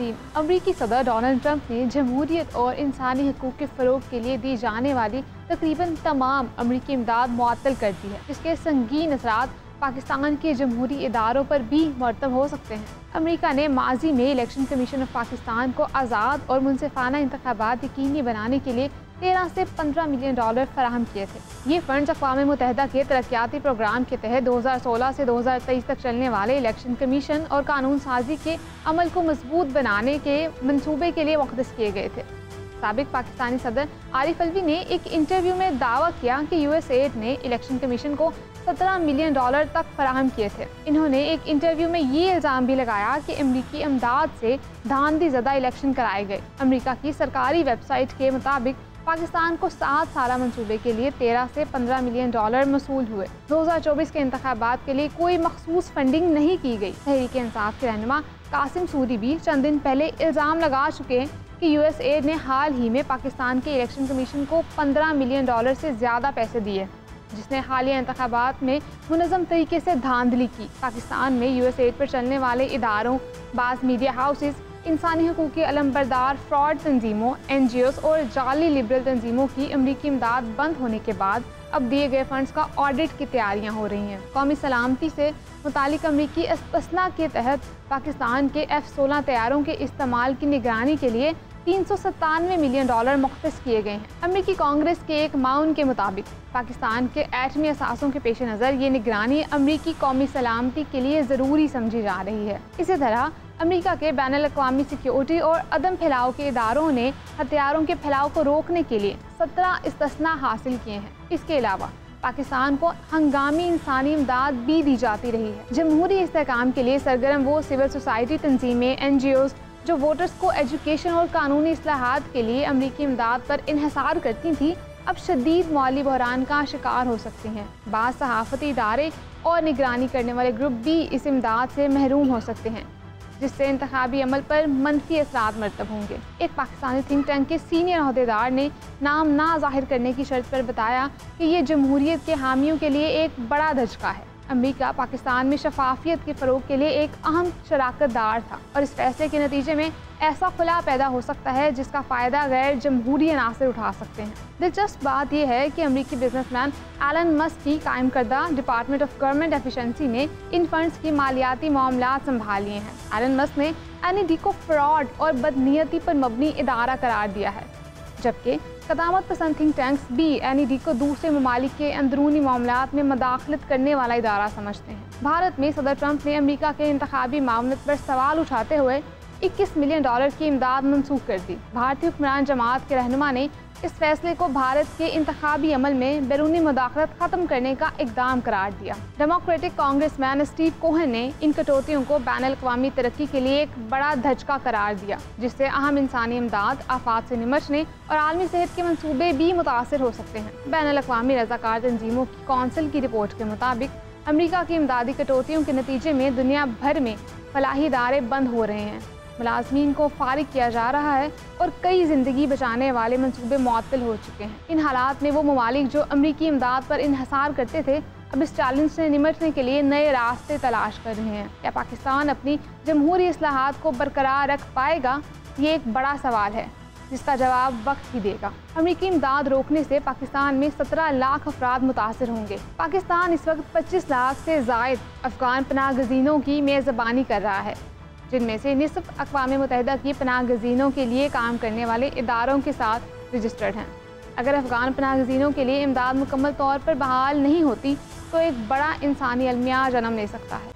नाज़रीन, अमरीकी सदर डोनाल्ड ट्रंप ने जमहूरियत और इंसानी हकूक़ के फ़रोग के लिए दी जाने वाली तकरीबन तमाम अमरीकी इमदाद मुअत्तल कर दी है, जिसके संगीन असरात पाकिस्तान के जमहूरी इदारों पर भी मरतब हो सकते हैं। अमरीका ने माजी में इलेक्शन कमीशन ऑफ पाकिस्तान को आज़ाद और मुनसिफाना इंतखाबात यकीनी बनाने के लिए 13 से 15 मिलियन डॉलर फराहम किए थे। ये फंड्स अक़वाम मुत्तहिदा के तरक्याती प्रोग्राम के तहत 2016 से 2023 तक चलने वाले इलेक्शन कमीशन और कानून साजी के अमल को मजबूत बनाने के मनसूबे के लिए मुख्तस किए गए थे। साबिक पाकिस्तानी सदर आरिफ अलवी ने एक इंटरव्यू में दावा किया कि यूएसएड ने इलेक्शन कमीशन को 17 मिलियन डॉलर तक फराहम किए थे। इन्होंने एक इंटरव्यू में ये इल्ज़ाम भी लगाया कि अमरीकी इमदाद से धांधलीज़दा इलेक्शन कराए गए। अमरीका की सरकारी वेबसाइट के मुताबिक पाकिस्तान को 7 साला मंसूबे के लिए 13 से 15 मिलियन डॉलर मसूल हुए। 2024 के इंतखाबात के लिए कोई मखसूस फंडिंग नहीं की गई। तहरीक इंसाफ के रहनुमा कासिम सूरी भी चंद दिन पहले इल्ज़ाम लगा चुके हैं कि यूएसएड ने हाल ही में पाकिस्तान के इलेक्शन कमीशन को 15 मिलियन डॉलर से ज़्यादा पैसे दिए, जिसने हालिया इंतखाबात में मुनज़्ज़म तरीके से धांधली की। पाकिस्तान में यूएसएड पर चलने वाले इदारों, बाज़ मीडिया हाउसेस, इंसानी हकूक़ के अलमबरदार फ्रॉड तंजीमों, NGOs और जाली लिबरल तंजीमों की अमरीकी इमदाद बंद होने के बाद अब दिए गए फंड्स का ऑडिट की तैयारियां हो रही हैं। कौमी सलामती से मुतालिक अमरीकी इस्तस्ना के तहत पाकिस्तान के F-16 तैयारों के इस्तेमाल की निगरानी के लिए 397 मिलियन डॉलर मुख्तस किए गए हैं। अमरीकी कांग्रेस के एक माउन के मुताबिक पाकिस्तान के एटमी असासों के पेश नज़र ये निगरानी अमरीकी कौमी सलामती के लिए ज़रूरी समझी जा रही है। इसी तरह अमेरिका के बैनुल-अक़वामी सिक्योरिटी और अदम फैलाव के इदारों ने हथियारों के फैलाव को रोकने के लिए 17 इस्तिस्ना हासिल किए हैं। इसके अलावा पाकिस्तान को हंगामी इंसानी इमदाद भी दी जाती रही है। जमहूरी इस्तेहकाम के लिए सरगर्म वो सिविल सोसाइटी तंजीमें, NGOs जो वोटर्स को एजुकेशन और कानूनी इस्लाहात के लिए अमरीकी इमदाद पर इन्हिसार करती थी, अब शदीद माली बहरान का शिकार हो सकती हैं। बाज़ सहाफ़ती इदारे और निगरानी करने वाले ग्रुप भी इस इमदाद से महरूम हो सकते हैं, जिससे इंतखाबी अमल पर मनफी असरात मरतब होंगे। एक पाकिस्तानी थिंक टैंक के सीनियर अहदेदार ने नाम ना जाहिर करने की शर्त पर बताया कि ये जमहूरियत के हामियों के लिए एक बड़ा धचका है। अमेरिका पाकिस्तान में शफाफियत के फ़रोग के लिए एक अहम शराकतदार था और इस फैसले के नतीजे में ऐसा खुला पैदा हो सकता है जिसका फ़ायदा गैर जमहूरी अनासर उठा सकते हैं। दिलचस्प बात यह है कि अमेरिकी बिजनेसमैन एलन मस्क की कायम करदा डिपार्टमेंट ऑफ गवर्नमेंट एफिशिएंसी ने इन फंड्स की मालियाती मामलात संभाल लिए हैं। एलन मस्क ने NED को फ्रॉड और बदनीयती पर मबनी इदारा करार दिया है, जबकि कदामत पसंद थिंक टैंक्स भी NED को दूसरे ममालिक के अंदरूनी मामलात में मदाखलत करने वाला इदारा समझते हैं। भारत में सदर ट्रंप ने अमेरिका के इंतखाबी मामलत पर सवाल उठाते हुए 21 मिलियन डॉलर की इमदाद मनसूख कर दी। भारतीय हुक्मरान जमात के रहनुमा ने इस फैसले को भारत के इंतखाबी अमल में बैरूनी मुदाखलत खत्म करने का इकदाम करार दिया। डेमोक्रेटिक कांग्रेसमैन स्टीव कोहेन ने इन कटौतियों को बैनुल-अक़वामी तरक्की के लिए एक बड़ा धचका करार दिया, जिससे अहम इंसानी इमदाद, आफात से निमटने और आलमी सेहत के मंसूबे भी मुतासर हो सकते हैं। बैनुल-अक़वामी रज़ाकार तंजीमों की कौंसिल की रिपोर्ट के मुताबिक अमरीका की इमदादी कटौतियों के नतीजे में दुनिया भर में फलाही इदारे बंद हो रहे हैं, मुलाजमीन को फारिग किया जा रहा है और कई ज़िंदगी बचाने वाले मंसूबे मुअत्तल हो चुके हैं। इन हालात में वो ममालिक जो अमरीकी इमदाद पर इन्हिसार करते थे, अब इस चैलेंज से निमटने के लिए नए रास्ते तलाश कर रहे हैं। क्या पाकिस्तान अपनी जमहूरी इस्लाहात को बरकरार रख पाएगा? ये एक बड़ा सवाल है जिसका जवाब वक्त ही देगा। अमरीकी इमदाद रोकने से पाकिस्तान में 17 लाख अफराद मुतासर होंगे। पाकिस्तान इस वक्त 25 लाख से ज़ायद अफगान पनाह गज़ीनों की मेज़बानी कर रहा है, जिनमें से निसफ अक़वाम मुत्तहिदा की पनाह गज़ीनों के लिए काम करने वाले इदारों के साथ रजिस्टर्ड हैं। अगर अफगान पनाह गज़ीनों के लिए इमदाद मुकम्मल तौर पर बहाल नहीं होती तो एक बड़ा इंसानी अलमिया जन्म ले सकता है।